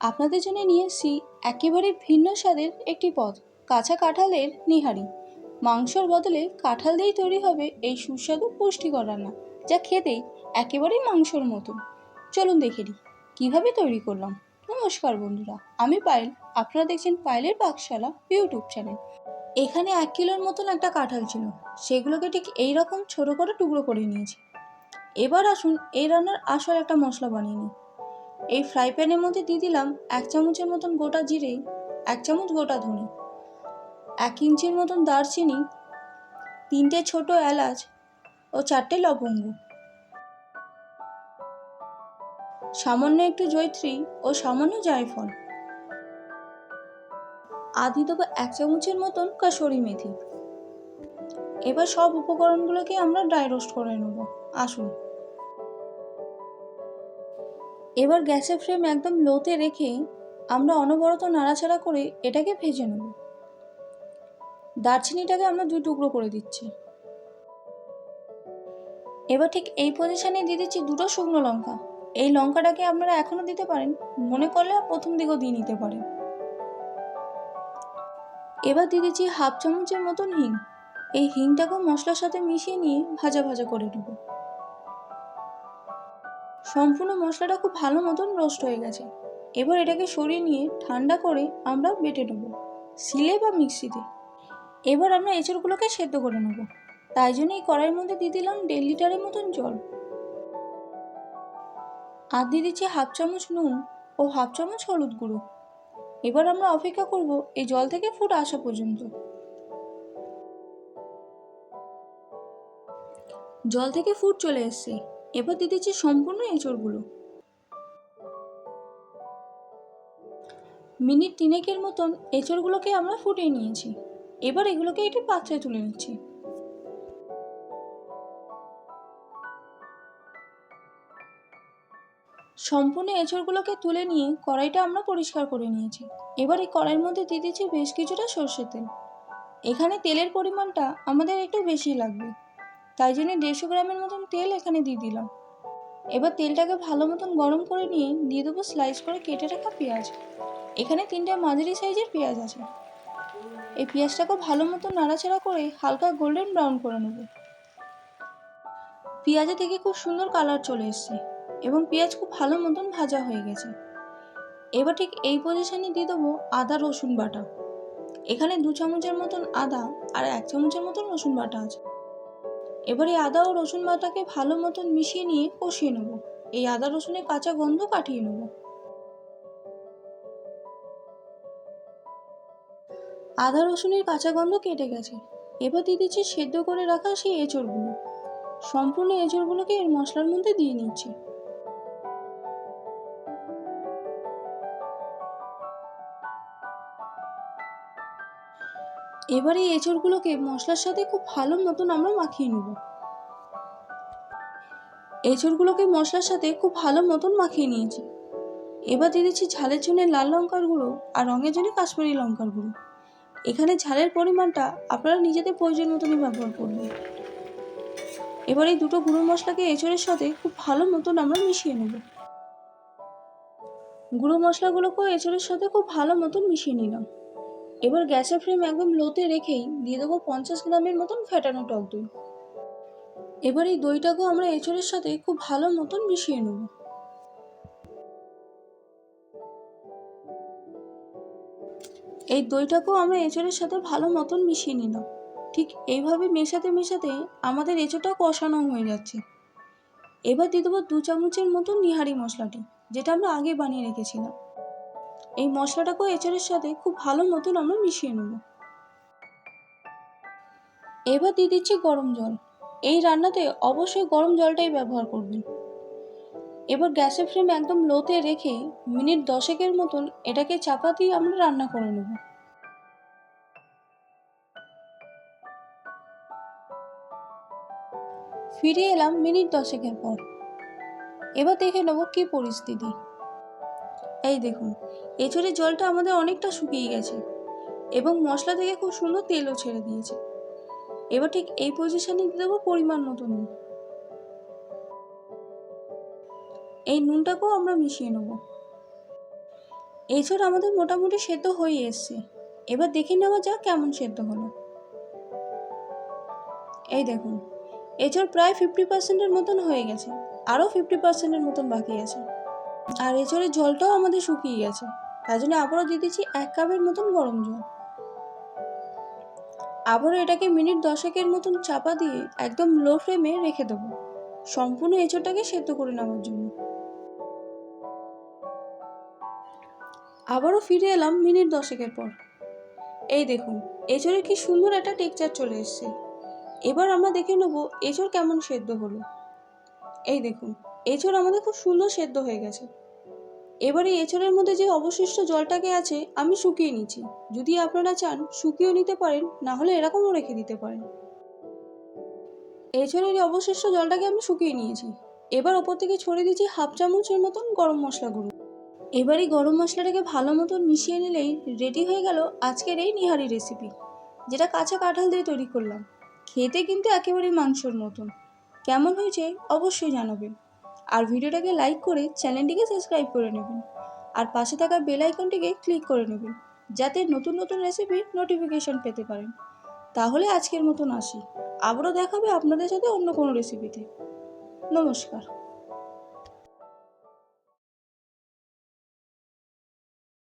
আপনাদের জন্য নিয়ে এসেছি একেবারে ভিন্ন স্বাদের একটি পদ, কাঁচা কাঁঠালের নিহারি। মাংসর বদলে কাঁঠাল দিয়েই তৈরি হবে এই সুস্বাদু পুষ্টিকর রান্না, যা খেতেই একেবারেই মাংসর মতন। চলুন দেখে নিই কীভাবে তৈরি করলাম। নমস্কার বন্ধুরা, আমি পায়েল, আপনারা দেখছেন পায়েলের পাকশালা ইউটিউব চ্যানেল। এখানে 1 কিলোর মতন একটা কাঁঠাল ছিল, সেগুলোকে ঠিক এইরকম ছোটো করে টুকরো করে নিয়েছি। এবার আসুন এই রান্নার আসল একটা মশলা বানিয়ে নিই। এই ফ্রাই প্যানের মধ্যে দিয়ে দিলাম 1 চামচের মতন গোটা জিরে, 1 চামচ গোটা ধনে, 1 ইঞ্চির মতন দারচিনি, 3টে ছোট এলাচ ও 4টে লবঙ্গ, সামান্য একটু জয়িত্রী ও সামান্য জায়ফল, আদি দেবো 1 চামচের মতন কাসুরি মেথি। এবার সব উপকরণগুলোকে আমরা ড্রাই রোস্ট করে নেব। আসুন এবার গ্যাসের ফ্লেম একদম লোতে রেখে আমরা অনবরত নাড়াচাড়া করে এটাকে ভেজে নেব। দারচিনিটাকে আমরা 2 টুকরো করে দিচ্ছি। এবার ঠিক এই পজিশনে দিয়ে দিচ্ছি 2টো শুকনো লঙ্কা। এই লঙ্কাটাকে আপনারা এখনও দিতে পারেন, মনে করলে প্রথম দিকেও দিয়ে নিতে পারেন। এবার দিয়ে দিচ্ছি 1/2 চামচের মতন হিং। এই হিংটাকেও মশলার সাথে মিশিয়ে নিয়ে ভাজা ভাজা করে নেব। সম্পূর্ণ মশলাটা খুব ভালো মতন রোস্ট হয়ে গেছে। এবার এটাকে সরিয়ে নিয়ে ঠান্ডা করে আমরা বেটে নেব, শিলে বা মিক্সিতে। এবার আমরা এঁচড়গুলোকে সেদ্ধ করে নেব। তাই জন্য এই কড়াইয়ের মধ্যে দিয়ে দিলাম 1.5 লিটারের মতন জল, আর দিয়ে দিচ্ছি 1/2 চামচ নুন ও 1/2 চামচ হলুদ গুঁড়ো। এবার আমরা অপেক্ষা করব এই জল থেকে ফুট আসা পর্যন্ত। জল থেকে ফুট চলে এসছে। এবার দিয়ে দিচ্ছি সম্পূর্ণ এঁচড়গুলো। মিনিট 3 মতন এঁচড়গুলোকে আমরা ফুটিয়ে নিয়েছি। এবার এগুলোকে একটি পাত্রে তুলে নিচ্ছি। সম্পূর্ণ এঁচড়গুলোকে তুলে নিয়ে কড়াইটা আমরা পরিষ্কার করে নিয়েছি। এবার এই কড়াইয়ের মধ্যে দিয়ে দিচ্ছি বেশ কিছুটা সর্ষের তেল। এখানে তেলের পরিমাণটা আমাদের একটু বেশি লাগবে, তাই জন্য 150 গ্রামের মতন তেল এখানে দিয়ে দিলাম। এবার তেলটাকে ভালো মতন গরম করে নিয়ে দিয়ে দেবো স্লাইস করে কেটে রাখা পেঁয়াজ। এখানে 3টে মাঝারি সাইজের পেঁয়াজ আছে। এই পেঁয়াজটাকে ভালো মতো নাড়াচাড়া করে হালকা গোল্ডেন ব্রাউন করে নেব। পেঁয়াজে থেকে খুব সুন্দর কালার চলে এসছে এবং পেঁয়াজ খুব ভালো মতন ভাজা হয়ে গেছে। এবার ঠিক এই পজিশনে দিয়ে দেবো আদা রসুন বাটা। এখানে 2 চামচের মতন আদা আর 1 চামচের মতন রসুন বাটা আছে। এবার এই আদা ও রসুন বাটাকে ভালো মতন মিশিয়ে নিয়ে কষিয়ে নেব। এই আদা রসুনের কাঁচা গন্ধ কাটিয়ে নেব। আদা রসুনের কাঁচা গন্ধ কেটে গেছে। এবার দিয়ে দিচ্ছি সেদ্ধ করে রাখা সেই এঁচড়গুলো। সম্পূর্ণ এঁচড়গুলোকে এর মশলার মধ্যে দিয়ে নিচ্ছি। এবার এই এঁচড়গুলোকে মশলার সাথে খুব ভালো মতন আমরা মাখিয়ে নেব। এঁচড়গুলোকে মশলার সাথে খুব ভালো মতন মাখিয়ে নিয়েছি। এবার দিয়ে দিচ্ছি ঝালের জন্য লাল লঙ্কার গুঁড়ো আর রঙের জন্য কাশ্মীরি লঙ্কার গুঁড়ো। এখানে ঝালের পরিমাণটা আপনারা নিজেদের প্রয়োজন মতনই ব্যবহার করবেন। এবার এই দুটো গুঁড়ো মশলাকে এঁচড়ের সাথে খুব ভালো মতন আমরা মিশিয়ে নেব। গুঁড়ো মশলাগুলোকেও এঁচড়ের সাথে খুব ভালো মতন মিশিয়ে নিলাম। এবার গ্যাসের ফ্লেম একদম লোতে রেখেই দিয়ে দেবো 50 গ্রামের মতন ফেটানো টক দই। এবার এই দইটাকেও আমরা এঁচড়ের সাথে খুব ভালো মতন মিশিয়ে নেব। এই দইটাকেও আমরা এঁচড়ের সাথে ভালো মতন মিশিয়ে নিলাম। ঠিক এইভাবে মেশাতে মেশাতে আমাদের এঁচড়টা কষানো হয়ে যাচ্ছে। এবার দিয়ে দেবো 2 চামচের মতো নিহারি মশলাটি, যেটা আমরা আগে বানিয়ে রেখেছিলাম। এই মশলাটাকেও এঁচড়ের সাথে খুব ভালো মতন আমরা মিশিয়ে নেব। এবার দিয়ে দিচ্ছি গরম জল। এই রান্নাতে অবশ্যই গরম জলটাই ব্যবহার করবেন। এবার গ্যাসের ফ্লেম একদম লোতে রেখে মিনিট 10 মতন এটাকে চাপা দিয়ে আমরা রান্না করে নেব। ফিরে এলাম মিনিট 10 পর। এবার দেখে নেব কি পরিস্থিতি। এই দেখুন, এঁচড়ের জলটা আমাদের অনেকটা শুকিয়ে গেছে এবং মশলা থেকে খুব সুন্দর তেলও ছেড়ে দিয়েছে। এবার ঠিক এই পজিশনে দিয়ে দেবো পরিমাণ মতো নুন। এই নুনটাকেও আমরা মিশিয়ে নেব। এঁচড় আমাদের মোটামুটি সেদ্ধ হয়ে এসছে। এবার দেখে নেওয়া যাক কেমন সেদ্ধ হলো। এই দেখুন, এঁচড় প্রায় 50% মতন হয়ে গেছে, আরও 50% মতন বাকি আছে। আর এঁচড়ের জলটাও আমাদের শুকিয়ে গেছে, তাই জন্য আবারও দিয়ে দিচ্ছি 1 কাপের মতন গরম জল। আবারও এটাকে মিনিট 10 মতন চাপা দিয়ে একদম লো ফ্লেমে রেখে দেবো, সম্পূর্ণ এঁচড়টাকে সেদ্ধ করে নেওয়ার জন্য। আবারও ফিরে এলাম মিনিট 10 পর। এই দেখুন, এঁচড়ের কি সুন্দর একটা টেক্সচার চলে এসছে। এবার আমরা দেখে নেবো এঁচড় কেমন সেদ্ধ হলো। এই দেখুন, এঁচড় আমাদের খুব সুন্দর সেদ্ধ হয়ে গেছে। এবারে এঁচড়ের মধ্যে যে অবশিষ্ট জলটাকে আছে আমি শুকিয়ে নিচ্ছি। যদি আপনারা চান শুকিয়েও নিতে পারেন, না হলে এরকমও রেখে দিতে পারেন। এঁচড়ের এই অবশিষ্ট জলটাকে আমি শুকিয়ে নিয়েছি। এবার ওপর থেকে ছড়িয়ে দিচ্ছি 1/2 চামচের মতন গরম মশলা গুঁড়ো। এবার এই গরম মশলাটাকে ভালো মতন মিশিয়ে নিলেই রেডি হয়ে গেল আজকের এই নিহারি রেসিপি, যেটা কাঁচা কাঁঠাল দিয়ে তৈরি করলাম। খেতে কিন্তু একেবারেই মাংসর মতন। কেমন হয়েছে অবশ্যই জানাবেন। আর ভিডিওটাকে লাইক করে চ্যানেলটিকে সাবস্ক্রাইব করে নেবেন। আর পাশে থাকা বেল আইকনটিকে ক্লিক করে নেবেন, যাতে নতুন নতুন রেসিপির নোটিফিকেশন পেতে পারেন। তাহলে আজকের মতন আসি, আবারও দেখাবে আপনাদের সাথে অন্য কোনো রেসিপিতে। নমস্কার।